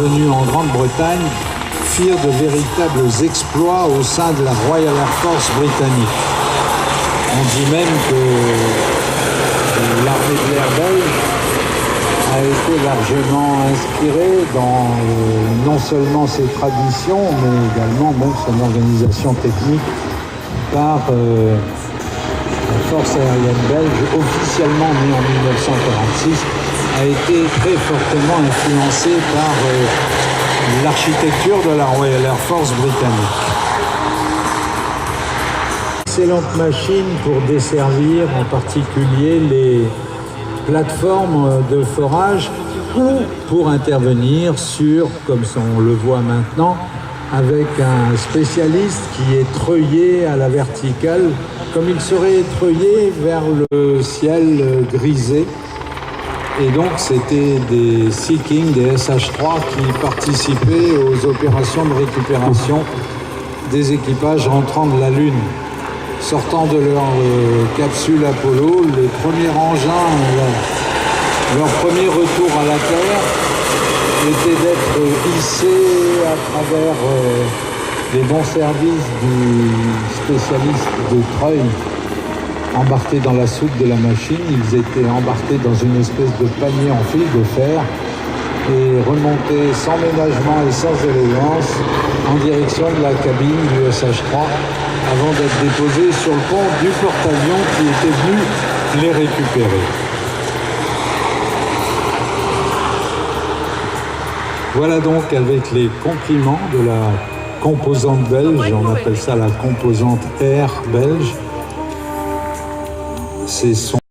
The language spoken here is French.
intervenus en Grande-Bretagne firent de véritables exploits au sein de la Royal Air Force britannique. On dit même que l'armée de l'air belge a été largement inspirée dans non seulement ses traditions, mais également même son organisation technique par la force aérienne belge, officiellement née en 1946, a été très fortement influencée par l'architecture de la Royal Air Force britannique. Excellente machine pour desservir en particulier les plateformes de forage pour intervenir sur, comme on le voit maintenant, avec un spécialiste qui est treuillé à la verticale, comme il serait treuillé vers le ciel grisé. Et donc c'était des Sea King, des SH-3 qui participaient aux opérations de récupération des équipages rentrant de la Lune. Sortant de leur capsule Apollo, les premiers engins, leur premier retour à la Terre était d'être hissés à travers les bons services du spécialiste de treuil embarqués dans la soute de la machine. Ils étaient embarqués dans une espèce de panier en fil de fer et remontés sans ménagement et sans élégance en direction de la cabine du SH-3 avant d'être déposés sur le pont du porte-avions qui était venu les récupérer. Voilà donc avec les compliments de la composante belge, on appelle ça la composante air belge. C'est son